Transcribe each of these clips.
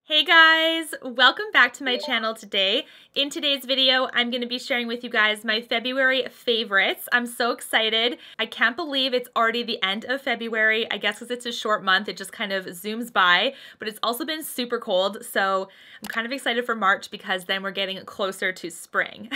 Hey guys, welcome back to my channel today. In today's video, I'm going to be sharing with you guys my February favorites. I'm so excited. I can't believe it's already the end of February. I guess because it's a short month, it just kind of zooms by, but it's also been super cold, so I'm kind of excited for March because then we're getting closer to spring.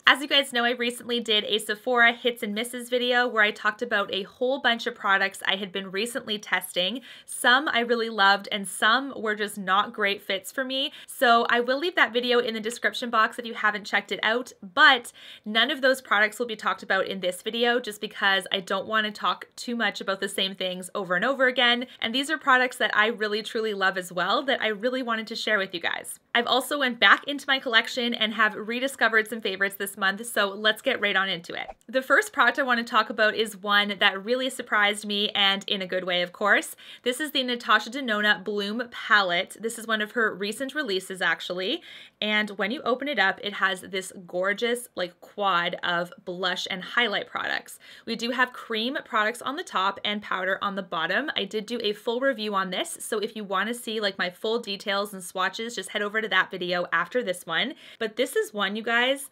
As you guys know, I recently did a Sephora hits and misses video where I talked about a whole bunch of products I had been recently testing. Some I really loved and some were just not great fits for me. So I will leave that video in the description box if you haven't checked it out, but none of those products will be talked about in this video just because I don't want to talk too much about the same things over and over again. And these are products that I really truly love as well that I really wanted to share with you guys. I've also went back into my collection and have rediscovered some favorites this month, so let's get right on into it. The first product I want to talk about is one that really surprised me, and in a good way, of course. This is the Natasha De Nona Bloom palette. This is one of her recent releases, actually, and when you open it up, it has this gorgeous like quad of blush and highlight products. We do have cream products on the top and powder on the bottom. I did do a full review on this, so if you want to see like my full details and swatches, just head over to that video after this one. But this is one, you guys,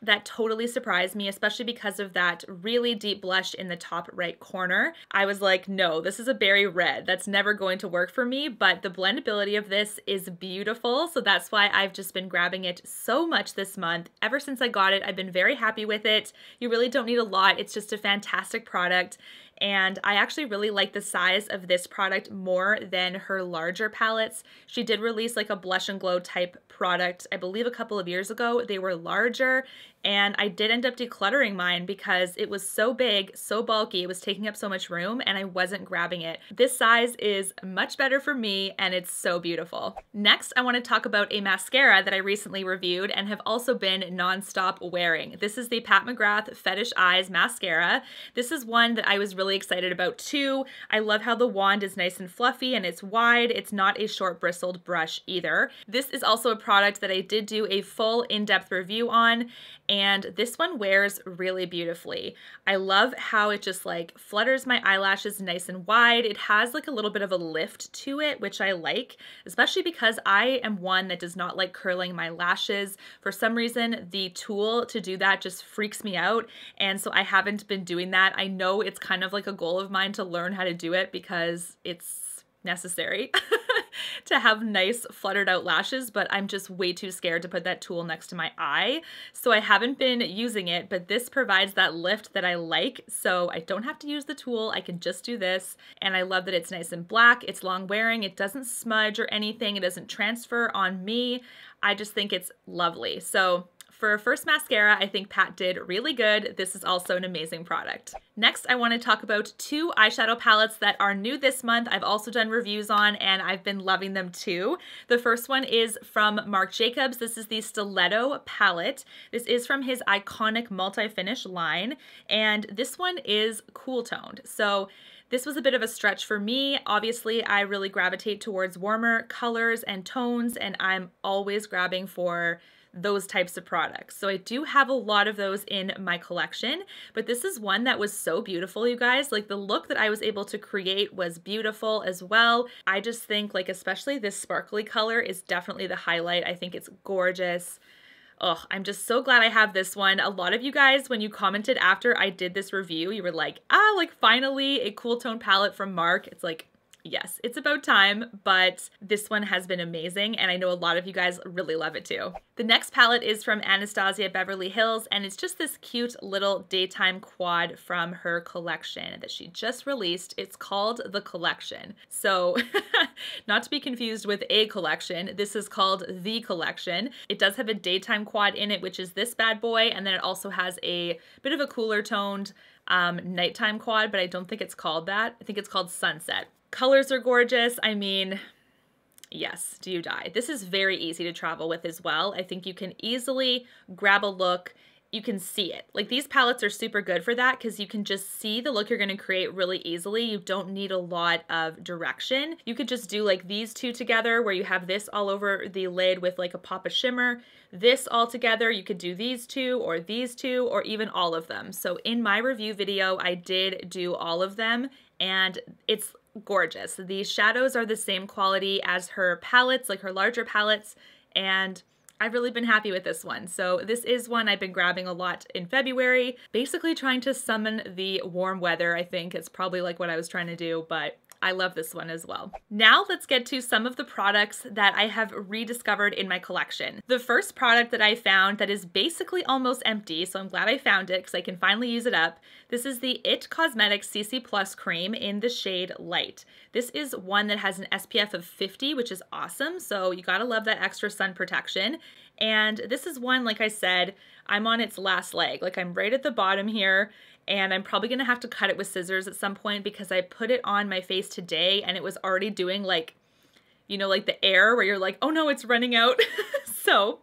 that totally surprised me, especially because of that really deep blush in the top right corner. I was like, no, this is a berry red. That's never going to work for me, but the blendability of this is beautiful. So that's why I've just been grabbing it so much this month. Ever since I got it, I've been very happy with it. You really don't need a lot. It's just a fantastic product. And I actually really like the size of this product more than her larger palettes. She did release like a blush and glow type product, I believe a couple of years ago. They were larger, and I did end up decluttering mine because it was so big, so bulky, it was taking up so much room, and I wasn't grabbing it. This size is much better for me, and it's so beautiful. Next, I want to talk about a mascara that I recently reviewed and have also been nonstop wearing. This is the Pat McGrath Fetish Eyes Mascara. This is one that I was really excited about too. I love how the wand is nice and fluffy and it's wide. It's not a short bristled brush either. This is also a product that I did do a full in-depth review on, and this one wears really beautifully. I love how it just like flutters my eyelashes nice and wide. It has like a little bit of a lift to it, which I like, especially because I am one that does not like curling my lashes. For some reason, the tool to do that just freaks me out, and so I haven't been doing that. I know it's kind of like a goal of mine to learn how to do it because it's necessary to have nice fluttered out lashes, but I'm just way too scared to put that tool next to my eye. So I haven't been using it, but this provides that lift that I like. So I don't have to use the tool. I can just do this. And I love that it's nice and black. It's long wearing. It doesn't smudge or anything. It doesn't transfer on me. I just think it's lovely. So for a first mascara, I think Pat did really good. This is also an amazing product. Next, I want to talk about two eyeshadow palettes that are new this month. I've also done reviews on, and I've been loving them too. The first one is from Marc Jacobs. This is the Stiletto palette. This is from his Eye-Conic multi-finish line, and this one is cool toned. So this was a bit of a stretch for me. Obviously, I really gravitate towards warmer colors and tones, and I'm always grabbing for those types of products. So I do have a lot of those in my collection, but this is one that was so beautiful, you guys. Like the look that I was able to create was beautiful as well. I just think like especially this sparkly color is definitely the highlight. I think it's gorgeous. Oh, I'm just so glad I have this one. A lot of you guys, when you commented after I did this review, you were like, ah, like finally a cool tone palette from Marc. It's like, yes, it's about time, but this one has been amazing, and I know a lot of you guys really love it too. The next palette is from Anastasia Beverly Hills, and it's just this cute little daytime quad from her collection that she just released. It's called The Collection. So not to be confused with a collection, this is called The Collection. It does have a daytime quad in it, which is this bad boy, and then it also has a bit of a cooler toned nighttime quad, but I don't think it's called that. I think it's called Sunset. Colors are gorgeous. I mean, yes, do you die? This is very easy to travel with as well. I think you can easily grab a look. You can see it. Like these palettes are super good for that because you can just see the look you're going to create really easily. You don't need a lot of direction. You could just do like these two together where you have this all over the lid with like a pop of shimmer. This all together, you could do these two, or even all of them. So in my review video, I did do all of them, and it's gorgeous. The shadows are the same quality as her palettes, like her larger palettes, and I've really been happy with this one. So this is one I've been grabbing a lot in February, basically trying to summon the warm weather. I think it's probably like what I was trying to do, but I love this one as well. Now let's get to some of the products that I have rediscovered in my collection. The first product that I found that is basically almost empty, so I'm glad I found it because I can finally use it up. This is the IT Cosmetics CC Plus Cream in the shade Light. This is one that has an SPF of 50, which is awesome, so you gotta love that extra sun protection. And this is one, like I said, I'm on its last leg. Like I'm right at the bottom here, and I'm probably gonna have to cut it with scissors at some point because I put it on my face today and it was already doing like, you know, like the air where you're like, oh no, it's running out. So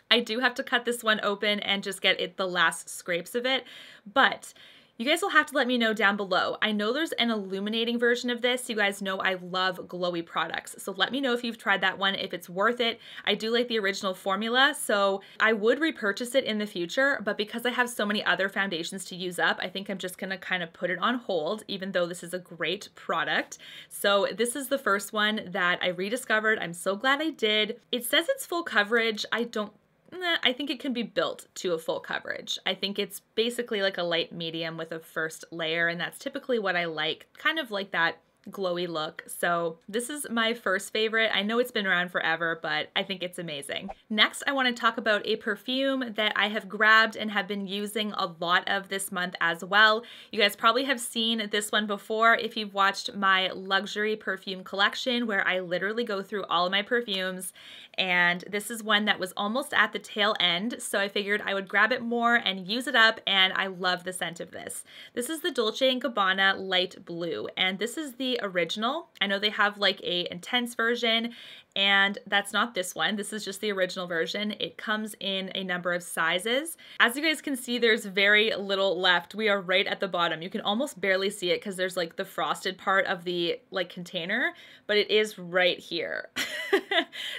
I do have to cut this one open and just get it the last scrapes of it. But you guys will have to let me know down below. I know there's an illuminating version of this. You guys know I love glowy products. So let me know if you've tried that one, if it's worth it. I do like the original formula, so I would repurchase it in the future, but because I have so many other foundations to use up, I think I'm just gonna kind of put it on hold, even though this is a great product. So this is the first one that I rediscovered. I'm so glad I did. It says it's full coverage. I think it can be built to a full coverage. I think it's basically like a light medium with a first layer, and that's typically what I like, kind of like that glowy look. So this is my first favorite. I know it's been around forever, but I think it's amazing. Next, I want to talk about a perfume that I have grabbed and have been using a lot of this month as well. You guys probably have seen this one before if you've watched my luxury perfume collection where I literally go through all of my perfumes, and this is one that was almost at the tail end, so I figured I would grab it more and use it up, and I love the scent of this. This is the Dolce Gabbana Light Blue, and this is the original. I know they have like a intense version, and that's not this one. This is just the original version. It comes in a number of sizes. As you guys can see, there's very little left. We are right at the bottom. You can almost barely see it because there's like the frosted part of the like container, but it is right here.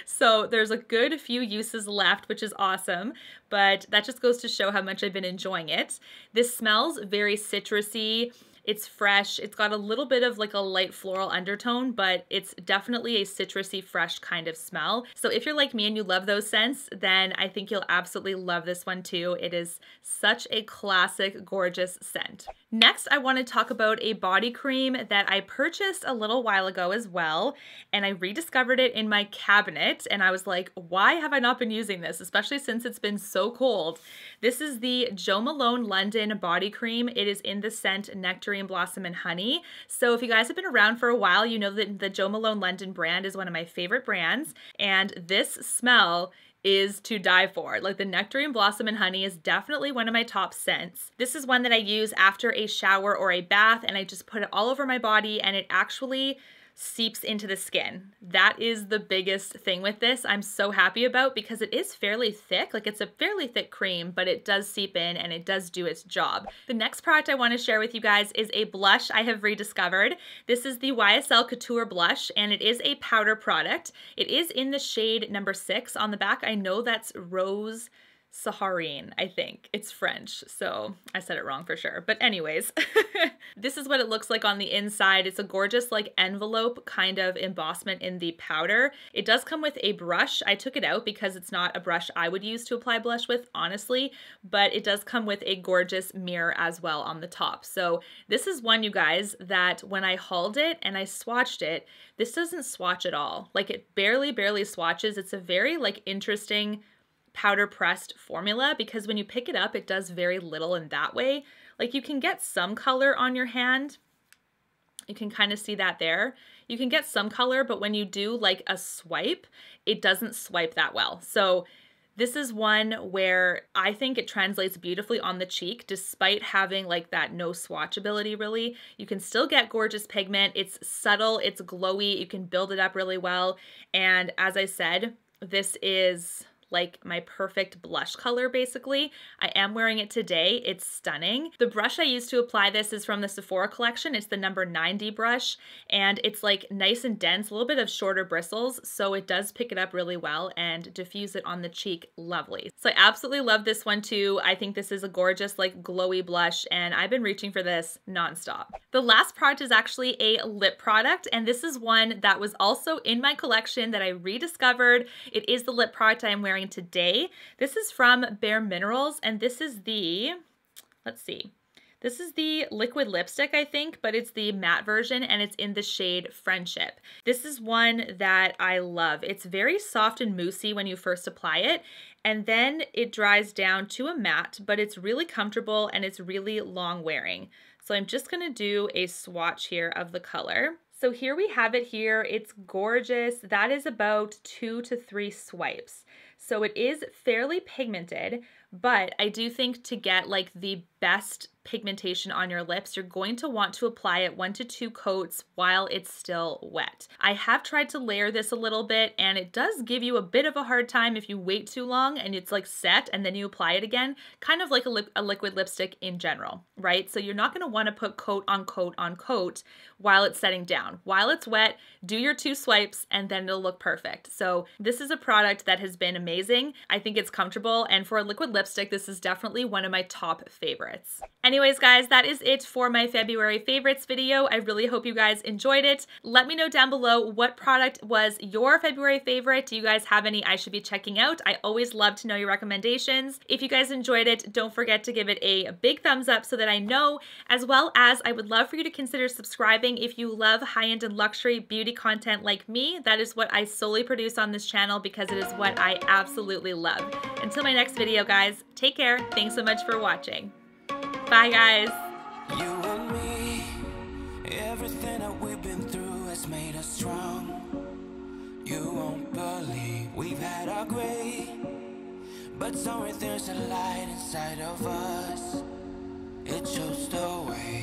So there's a good few uses left, which is awesome, but that just goes to show how much I've been enjoying it. This smells very citrusy. It's fresh. It's got a little bit of like a light floral undertone, but it's definitely a citrusy, fresh kind of smell. So if you're like me and you love those scents, then I think you'll absolutely love this one too. It is such a classic, gorgeous scent. Next, I want to talk about a body cream that I purchased a little while ago as well, and I rediscovered it in my cabinet, and I was like, why have I not been using this, especially since it's been so cold? This is the Malone London body cream. It is in the scent Nectarine, Blossom, and Honey. So if you guys have been around for a while, you know that the Malone London brand is one of my favorite brands, and this smell is to die for. Like the Nectarine, Blossom, and Honey is definitely one of my top scents. This is one that I use after a shower or a bath, and I just put it all over my body, and it actually seeps into the skin. That is the biggest thing with this I'm so happy about, because it is fairly thick. Like it's a fairly thick cream, but it does seep in and it does do its job. The next product I want to share with you guys is a blush I have rediscovered. This is the YSL Couture blush, and it is a powder product. It is in the shade number 6 on the back. I know that's Rose Saharienne, I think. It's French, so I said it wrong for sure. But anyways, this is what it looks like on the inside. It's a gorgeous like envelope kind of embossment in the powder. It does come with a brush. I took it out because it's not a brush I would use to apply blush with, honestly, but it does come with a gorgeous mirror as well on the top. So this is one, you guys, that when I hauled it and I swatched it, this doesn't swatch at all. Like it barely swatches. It's a very like interesting powder pressed formula, because when you pick it up, it does very little in that way. Like you can get some color on your hand. You can kind of see that there. You can get some color, but when you do like a swipe, it doesn't swipe that well. So this is one where I think it translates beautifully on the cheek, despite having like that no swatchability really. You can still get gorgeous pigment. It's subtle, it's glowy, you can build it up really well. And as I said, this is like my perfect blush color basically. I am wearing it today. It's stunning. The brush I use to apply this is from the Sephora collection. It's the number 90 brush, and it's like nice and dense, a little bit of shorter bristles, so it does pick it up really well and diffuse it on the cheek lovely. So I absolutely love this one too. I think this is a gorgeous like glowy blush, and I've been reaching for this nonstop. The last product is actually a lip product, and this is one that was also in my collection that I rediscovered. It is the lip product I am wearing today. This is from Bareminerals, and this is the, let's see, this is the liquid lipstick, I think, but it's the matte version, and it's in the shade Friendship. This is one that I love. It's very soft and moussey when you first apply it, and then it dries down to a matte, but it's really comfortable and it's really long wearing. So I'm just gonna do a swatch here of the color. So here we have it here. It's gorgeous. That is about 2 to 3 swipes. So it is fairly pigmented, but I do think to get like the best pigmentation on your lips, you're going to want to apply it 1 to 2 coats while it's still wet. I have tried to layer this a little bit, and it does give you a bit of a hard time if you wait too long and it's like set and then you apply it again, kind of like a liquid lipstick in general, right? So you're not going to want to put coat on coat on coat while it's setting down. While it's wet, do your 2 swipes and then it'll look perfect. So this is a product that has been amazing. I think it's comfortable, and for a liquid lipstick, this is definitely one of my top favorites. Anyways, guys, that is it for my February favorites video. I really hope you guys enjoyed it. Let me know down below what product was your February favorite. Do you guys have any I should be checking out? I always love to know your recommendations. If you guys enjoyed it, don't forget to give it a big thumbs up so that I know, as well as I would love for you to consider subscribing if you love high-end and luxury beauty content like me. That is what I solely produce on this channel because it is what I absolutely love. Until my next video, guys, take care. Thanks so much for watching. Bye, guys. You and me, everything that we've been through has made us strong. You won't believe we've had our gray, but somewhere there's a light inside of us. It shows the way.